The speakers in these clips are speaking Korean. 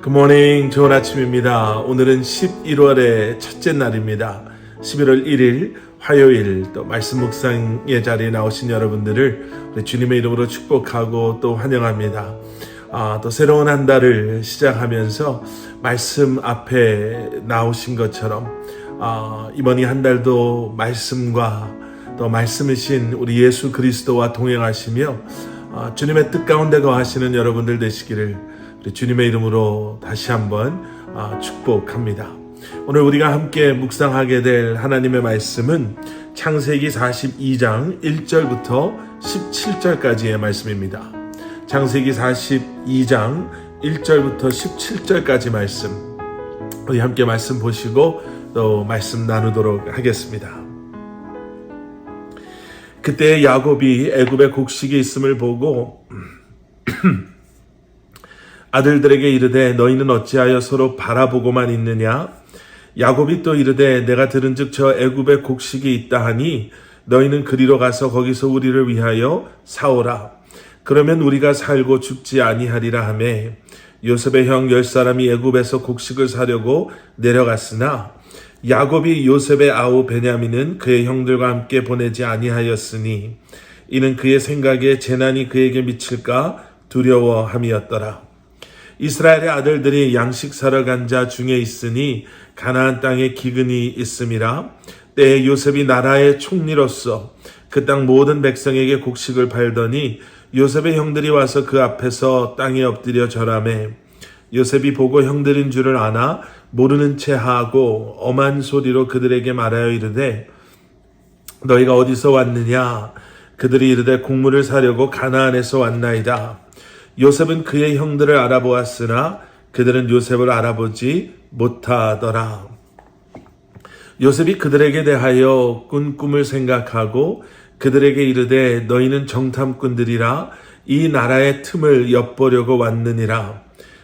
굿모닝, 좋은 아침입니다. 오늘은 11월의 첫째 날입니다. 11월 1일 화요일 또 말씀 묵상의 자리에 나오신 여러분들을 우리 주님의 이름으로 축복하고 또 환영합니다. 또 새로운 한 달을 시작하면서 말씀 앞에 나오신 것처럼 이번 이 한 달도 말씀과 또 말씀이신 우리 예수 그리스도와 동행하시며 주님의 뜻 가운데 거하시는 여러분들 되시기를 우리 주님의 이름으로 다시 한번 축복합니다. 오늘 우리가 함께 묵상하게 될 하나님의 말씀은 창세기 42장 1절부터 17절까지의 말씀입니다. 창세기 42장 1절부터 17절까지 말씀, 우리 함께 말씀 보시고 또 말씀 나누도록 하겠습니다. 그때 야곱이 애굽에 곡식이 있음을 보고 아들들에게 이르되 너희는 어찌하여 서로 바라보고만 있느냐? 야곱이 또 이르되 내가 들은즉 저 애굽에 곡식이 있다 하니 너희는 그리로 가서 거기서 우리를 위하여 사오라. 그러면 우리가 살고 죽지 아니하리라 하매 요셉의 형 10사람이 애굽에서 곡식을 사려고 내려갔으나 야곱이 요셉의 아우 베냐민은 그의 형들과 함께 보내지 아니하였으니 이는 그의 생각에 재난이 그에게 미칠까 두려워함이었더라. 이스라엘의 아들들이 양식 사러 간 자 중에 있으니 가나안 땅에 기근이 있음이라. 때에 요셉이 나라의 총리로서 그 땅 모든 백성에게 곡식을 팔더니 요셉의 형들이 와서 그 앞에서 땅에 엎드려 절하매 요셉이 보고 형들인 줄을 아나 모르는 채 하고 엄한 소리로 그들에게 말하여 이르되 너희가 어디서 왔느냐? 그들이 이르되 곡물을 사려고 가나안에서 왔나이다. 요셉은 그의 형들을 알아보았으나 그들은 요셉을 알아보지 못하더라. 요셉이 그들에게 대하여 꾼 꿈을 생각하고 그들에게 이르되 너희는 정탐꾼들이라 이 나라의 틈을 엿보려고 왔느니라.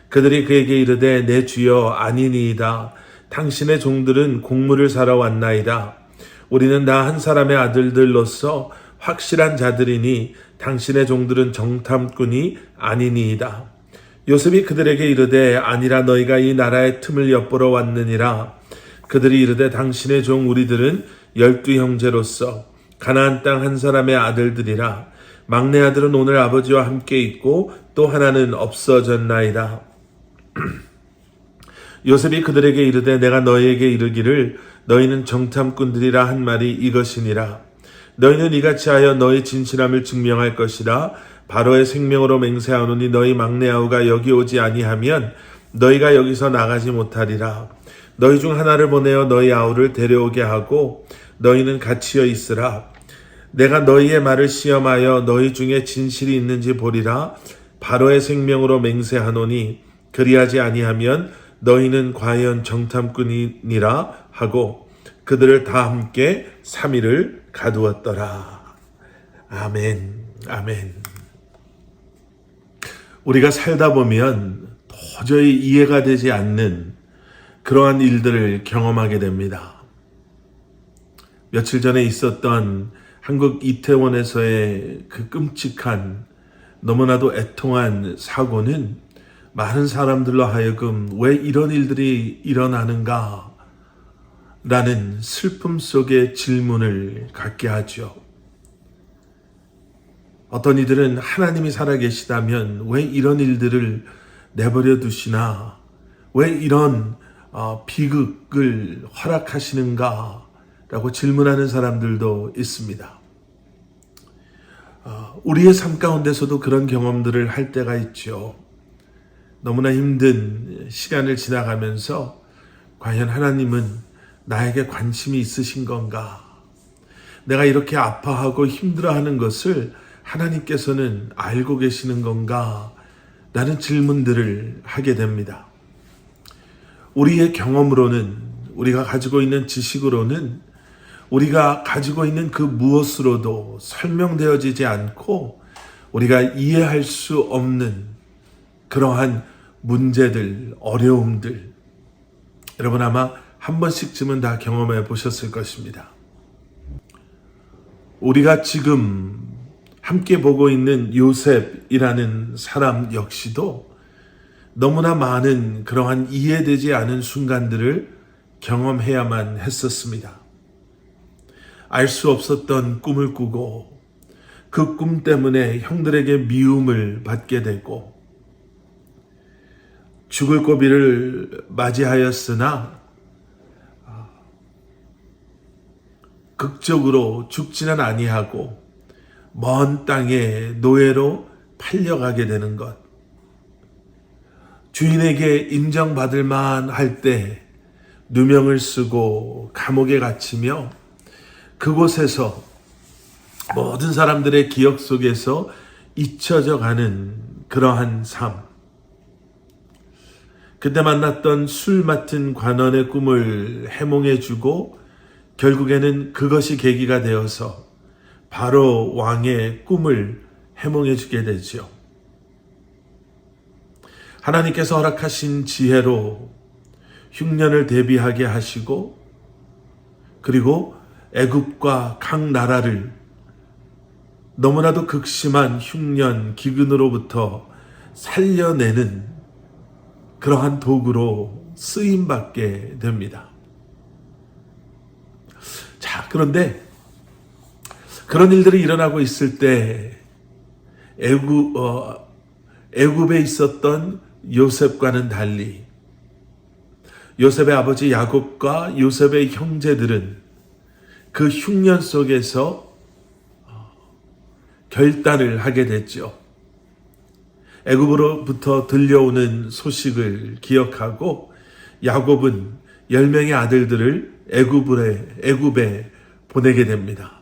그들이 그에게 이르되 내 주여 아니니이다. 당신의 종들은 곡물을 사러 왔나이다. 우리는 나 한 사람의 아들들로서 확실한 자들이니 당신의 종들은 정탐꾼이 아니니이다. 요셉이 그들에게 이르되 아니라 너희가 이 나라의 틈을 엿보러 왔느니라. 그들이 이르되 당신의 종 우리들은 12 형제로서 가나안 땅 한 사람의 아들들이라. 막내 아들은 오늘 아버지와 함께 있고 또 하나는 없어졌나이다. 요셉이 그들에게 이르되 내가 너희에게 이르기를 너희는 정탐꾼들이라 한 말이 이것이니라. 너희는 이같이 하여 너희 진실함을 증명할 것이라. 바로의 생명으로 맹세하노니 너희 막내 아우가 여기 오지 아니하면 너희가 여기서 나가지 못하리라. 너희 중 하나를 보내어 너희 아우를 데려오게 하고 너희는 갇히어 있으라. 내가 너희의 말을 시험하여 너희 중에 진실이 있는지 보리라. 바로의 생명으로 맹세하노니 그리하지 아니하면 너희는 과연 정탐꾼이니라 하고 그들을 다 함께 3일을 가두었더라. 아멘, 아멘. 우리가 살다 보면 도저히 이해가 되지 않는 그러한 일들을 경험하게 됩니다. 며칠 전에 있었던 한국 이태원에서의 그 끔찍한 너무나도 애통한 사고는 많은 사람들로 하여금 왜 이런 일들이 일어나는가 라는 슬픔 속의 질문을 갖게 하죠. 어떤 이들은 하나님이 살아계시다면 왜 이런 일들을 내버려 두시나, 왜 이런 비극을 허락하시는가 라고 질문하는 사람들도 있습니다. 우리의 삶 가운데서도 그런 경험들을 할 때가 있죠. 너무나 힘든 시간을 지나가면서 과연 하나님은 나에게 관심이 있으신 건가? 내가 이렇게 아파하고 힘들어하는 것을 하나님께서는 알고 계시는 건가? 라는 질문들을 하게 됩니다. 우리의 경험으로는, 우리가 가지고 있는 지식으로는, 우리가 가지고 있는 그 무엇으로도 설명되어지지 않고 우리가 이해할 수 없는 그러한 문제들, 어려움들, 여러분 아마 한 번씩쯤은 다 경험해 보셨을 것입니다. 우리가 지금 함께 보고 있는 요셉이라는 사람 역시도 너무나 많은 그러한 이해되지 않은 순간들을 경험해야만 했었습니다. 알 수 없었던 꿈을 꾸고 그 꿈 때문에 형들에게 미움을 받게 되고 죽을 고비를 맞이하였으나 극적으로 죽지는 아니하고 먼 땅에 노예로 팔려가게 되는 것. 주인에게 인정받을 만할 때 누명을 쓰고 감옥에 갇히며 그곳에서 모든 사람들의 기억 속에서 잊혀져 가는 그러한 삶. 그때 만났던 술 맡은 관원의 꿈을 해몽해주고 결국에는 그것이 계기가 되어서 바로 왕의 꿈을 해몽해주게 되죠. 하나님께서 허락하신 지혜로 흉년을 대비하게 하시고 그리고 애굽과 각 나라를 너무나도 극심한 흉년 기근으로부터 살려내는 그러한 도구로 쓰임받게 됩니다. 자, 그런데 그런 일들이 일어나고 있을 때 애굽에 있었던 요셉과는 달리 요셉의 아버지 야곱과 요셉의 형제들은 그 흉년 속에서 결단을 하게 됐죠. 애굽으로부터 들려오는 소식을 기억하고 야곱은 10명의 아들들을 애굽에 보내게 됩니다.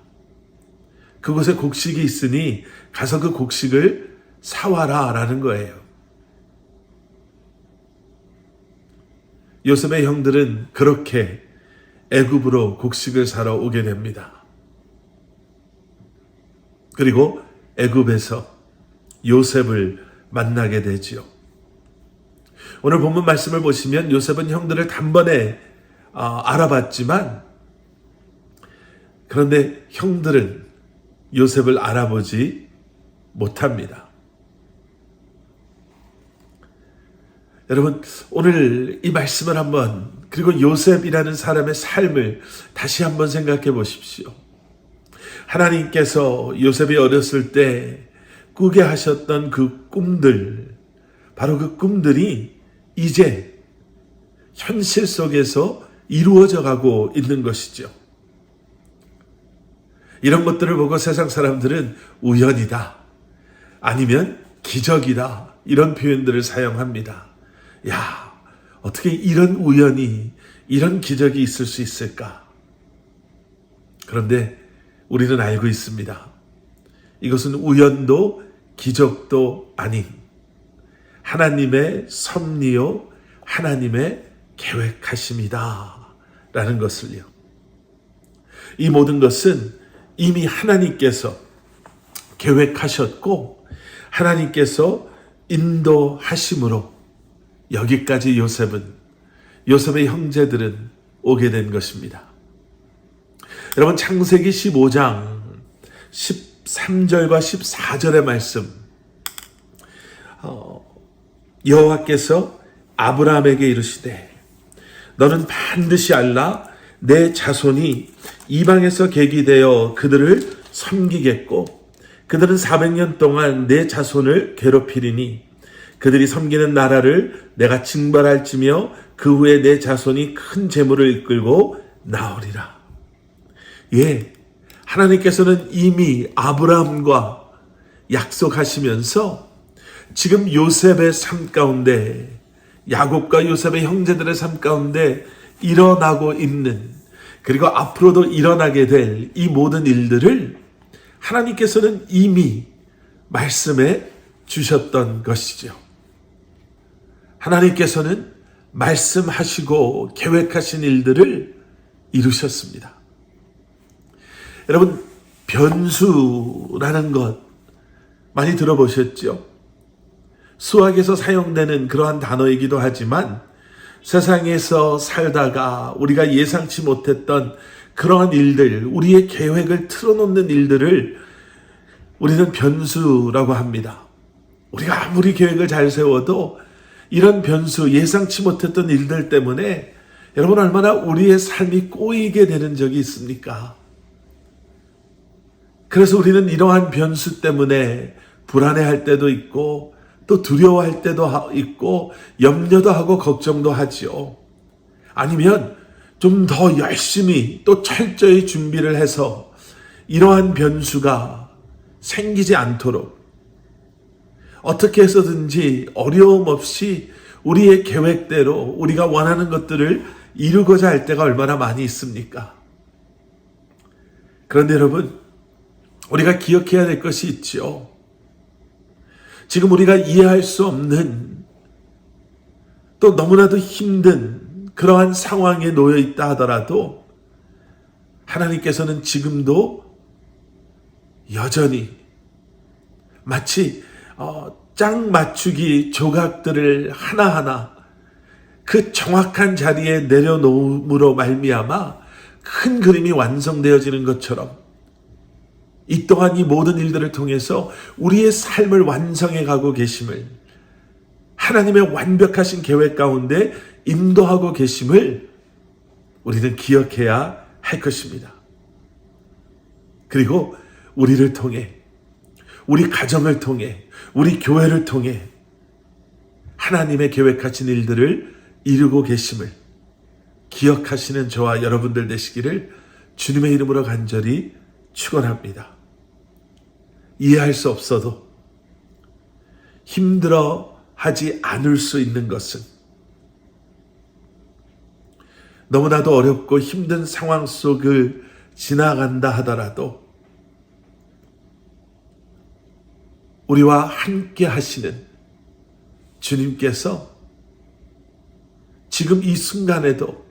그곳에 곡식이 있으니 가서 그 곡식을 사와라 라는 거예요. 요셉의 형들은 그렇게 애굽으로 곡식을 사러 오게 됩니다. 그리고 애굽에서 요셉을 만나게 되지요. 오늘 본문 말씀을 보시면 요셉은 형들을 단번에 알아봤지만 그런데 형들은 요셉을 알아보지 못합니다. 여러분, 오늘 이 말씀을 한번 그리고 요셉이라는 사람의 삶을 다시 한번 생각해 보십시오. 하나님께서 요셉이 어렸을 때 꾸게 하셨던 그 꿈들, 바로 그 꿈들이 이제 현실 속에서 이루어져 가고 있는 것이죠. 이런 것들을 보고 세상 사람들은 우연이다, 아니면 기적이다, 이런 표현들을 사용합니다. 야, 어떻게 이런 우연이, 이런 기적이 있을 수 있을까? 그런데 우리는 알고 있습니다. 이것은 우연도 기적도 아닌 하나님의 섭리요, 하나님의 계획하심이다 라는 것을요. 이 모든 것은 이미 하나님께서 계획하셨고 하나님께서 인도하심으로 여기까지 요셉의 형제들은 오게 된 것입니다. 여러분, 창세기 15장 13절과 14절의 말씀, 여호와께서 아브라함에게 이르시되 너는 반드시 알라, 내 자손이 이방에서 계기되어 그들을 섬기겠고 그들은 400년 동안 내 자손을 괴롭히리니 그들이 섬기는 나라를 내가 징벌할지며 그 후에 내 자손이 큰 재물을 이끌고 나오리라. 예, 하나님께서는 이미 아브라함과 약속하시면서 지금 요셉의 삶 가운데, 야곱과 요셉의 형제들의 삶 가운데 일어나고 있는, 그리고 앞으로도 일어나게 될 이 모든 일들을 하나님께서는 이미 말씀해 주셨던 것이죠. 하나님께서는 말씀하시고 계획하신 일들을 이루셨습니다. 여러분, 변수라는 것 많이 들어보셨죠? 수학에서 사용되는 그러한 단어이기도 하지만 세상에서 살다가 우리가 예상치 못했던 그러한 일들, 우리의 계획을 틀어놓는 일들을 우리는 변수라고 합니다. 우리가 아무리 계획을 잘 세워도 이런 변수, 예상치 못했던 일들 때문에 여러분 얼마나 우리의 삶이 꼬이게 되는 적이 있습니까? 그래서 우리는 이러한 변수 때문에 불안해할 때도 있고 또 두려워할 때도 있고 염려도 하고 걱정도 하지요. 아니면 좀 더 열심히 또 철저히 준비를 해서 이러한 변수가 생기지 않도록 어떻게 해서든지 어려움 없이 우리의 계획대로 우리가 원하는 것들을 이루고자 할 때가 얼마나 많이 있습니까? 그런데 여러분, 우리가 기억해야 될 것이 있죠. 지금 우리가 이해할 수 없는 또 너무나도 힘든 그러한 상황에 놓여 있다 하더라도 하나님께서는 지금도 여전히 마치 짝 맞추기 조각들을 하나하나 그 정확한 자리에 내려놓음으로 말미암아 큰 그림이 완성되어지는 것처럼 이 또한 이 모든 일들을 통해서 우리의 삶을 완성해 가고 계심을, 하나님의 완벽하신 계획 가운데 인도하고 계심을 우리는 기억해야 할 것입니다. 그리고 우리를 통해, 우리 가정을 통해, 우리 교회를 통해 하나님의 계획하신 일들을 이루고 계심을 기억하시는 저와 여러분들 되시기를 주님의 이름으로 간절히 축원합니다. 이해할 수 없어도 힘들어하지 않을 수 있는 것은 너무나도 어렵고 힘든 상황 속을 지나간다 하더라도 우리와 함께 하시는 주님께서 지금 이 순간에도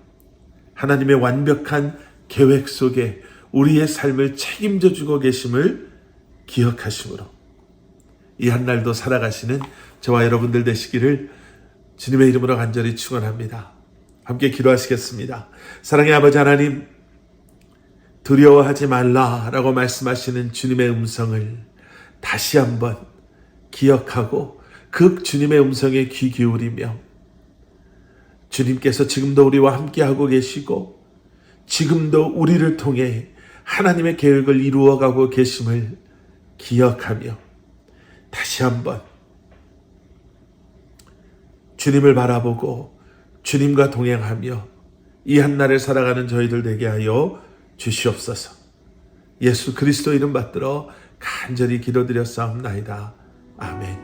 하나님의 완벽한 계획 속에 우리의 삶을 책임져 주고 계심을 기억하심으로 이 한날도 살아가시는 저와 여러분들 되시기를 주님의 이름으로 간절히 축원합니다. 함께 기도하시겠습니다. 사랑의 아버지 하나님, 두려워하지 말라라고 말씀하시는 주님의 음성을 다시 한번 기억하고 그 주님의 음성에 귀 기울이며 주님께서 지금도 우리와 함께하고 계시고 지금도 우리를 통해 하나님의 계획을 이루어가고 계심을 기억하며 다시 한번 주님을 바라보고 주님과 동행하며 이 한날을 살아가는 저희들 되게 하여 주시옵소서. 예수 그리스도 이름 받들어 간절히 기도드렸사옵나이다. 아멘.